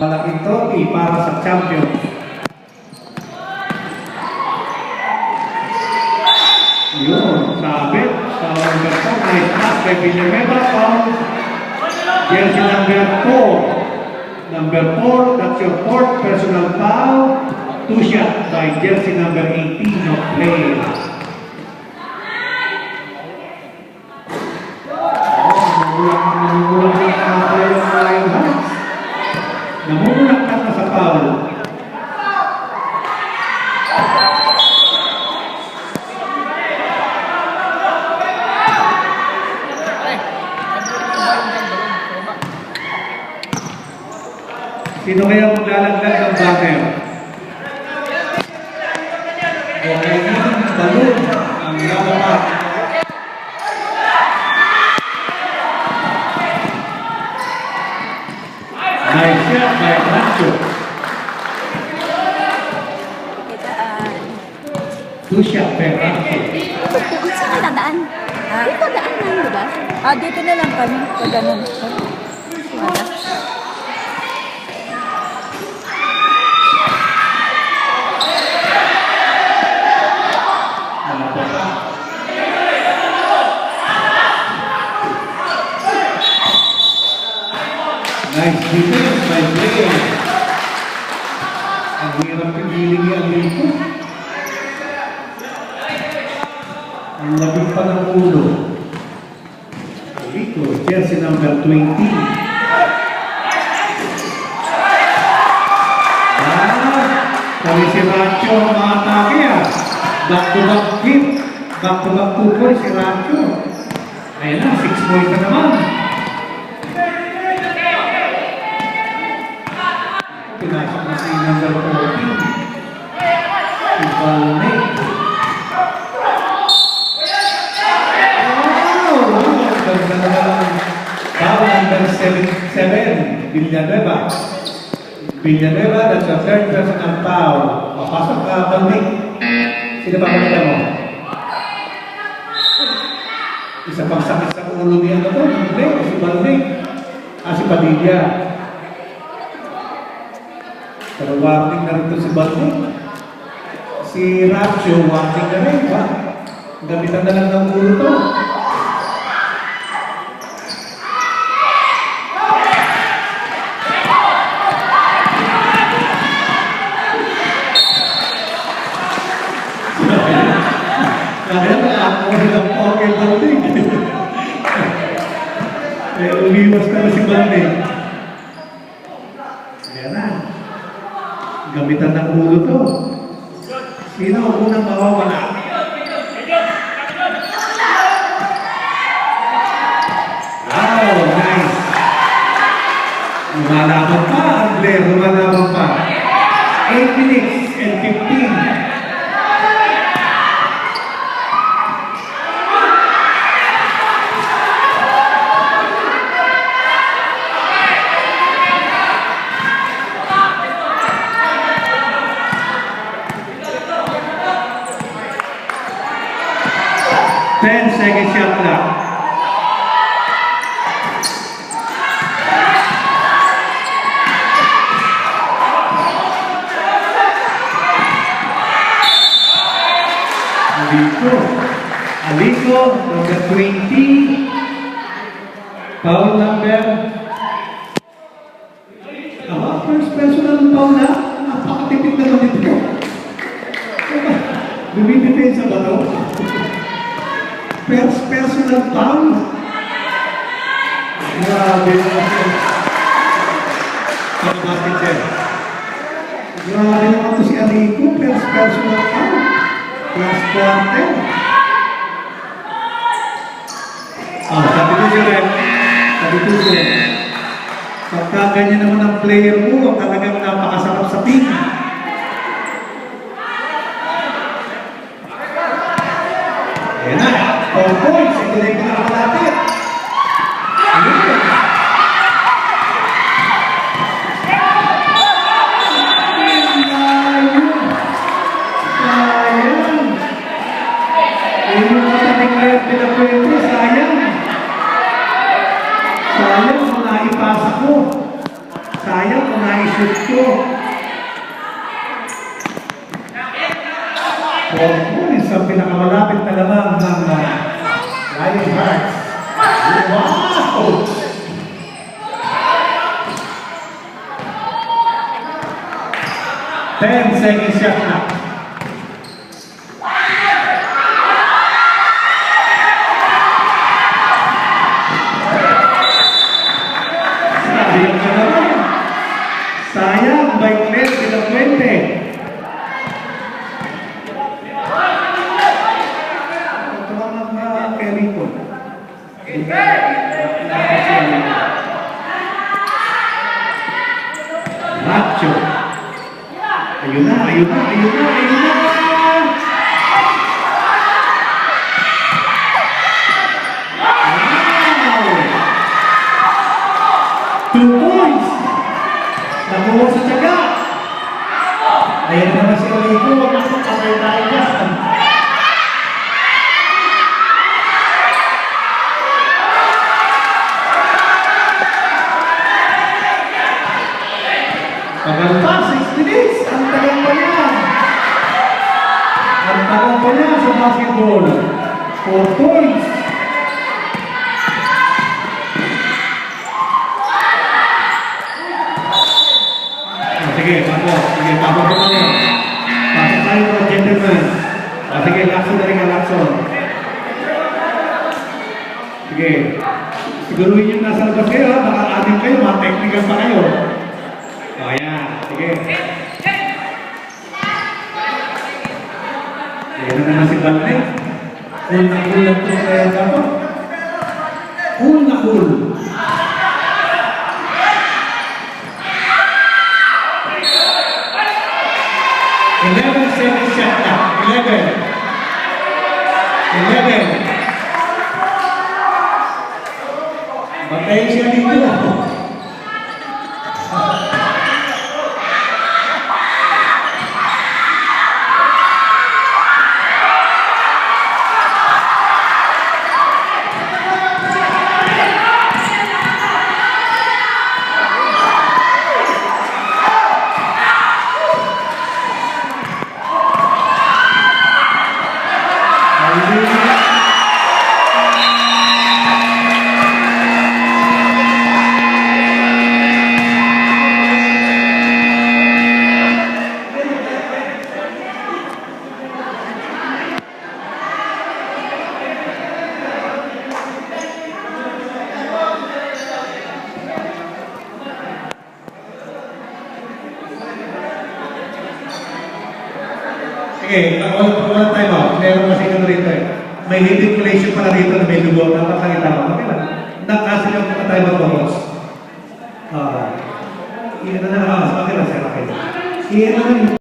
Malaking trophy para sa champion. Yun, sabit. Sa number 4, nice pass kay Villanueva. Foul. Jersey number 4. Number 4, that's your fourth personal foul. 2 shot by jersey number 18 of play. Namumulak na sa foul. Sino kaya maglalaglag ng backer? Okay, balon ang lalapat. Nice shot by Rancho. Two shot by Rancho. Saan ka dadaan? Dito daan lang, di ba? Dito na lang kami. Pag ganun. Nice defense by player. Ang hirap pigiling yung Rico. Ang labing pa ng ulo. Rico, jersey number 20. Kami si Rancho ang mga atake Back-to-back hit. Back-to-back 2 points si Rancho. Ayun na, 6 points na naman. Pinasok na si number 14. Si Balnay. Wow! Ganda na lang. Foul number 7, Villanueva. Villanueva, that's a third personal foul. Papasok ka, Balnay. Sino pa kanila mo? Isa pang sakit sa ulo niya na to. Hindi, si Balnay. Si Padilla. Pero warning na rin ito si Balnay. Si Rancho, warning na rin. Gamitan na lang ng ulo to. Kaya na ako nilang okay Balnay. Umiwas na si Balnay. Kaya na. Gamitan ng ulo to. Sino unang mawawala? Wow, nice. Lumalaban pa, Andle. Lumalaban pa. 8 minutes and 15. Second shot clock. Alico, number 20. Foul number. First personal foul na. Napakatipid naman ito. Bumidefensa ba ito? First personal foul. Grabe naman. Ano basket din? Grabe naman ito si Alico. First personal foul. Last quarter. Sabi ko siya pagka ganyan naman ang player mo, talagang napakasarap sa team. Ayan na. 4 points, ito na yung pinakamalapit. Ayun. Sayang. Ayun yung mataming player pinakwento, sayang. Sayang kung naipasa ko. Sayang kung naisip 18. 4 points ang pinakamalapit na lamang ng Lionhearts. Wow! 10 seconds shot na. Sayang na naman. Sayang, by less than 20. Ito ang carry ko. Macho. Ayun na, ayun na, ayun na, ayun na! Wow! 2 points! Nakuha sa tiyaga! Ayan na naman si Olivo, patay tayo dyan. Tagal pa, 6 minutes! Ang tagal pa niya! Ang tagal pa niya sa basketball. 4 points! Sige, Paco. Sige, Paco po tayo. Pasok tayo mga gentleman. Sige, Lacson na rin ang Lacson. Sige. Siguruhin yung nasa labas kayo, ha? Baka atin kayo, mga technical pa kayo. O, ayan. Sige. Ayan na naman si Balne. Cool na cool lang ito kaya dapat. Cool na cool. 11 seconds shot na. 11. 11. Batayin siya dito. Okay, wala time out. Meron kasi ano rito eh. May hidden relation pala rito na may lugo. Dapat nakita mo. Okay lang. Nakasi lang mga time out boss. Iyan na na. Okay lang, sir. Okay. Iyan na na.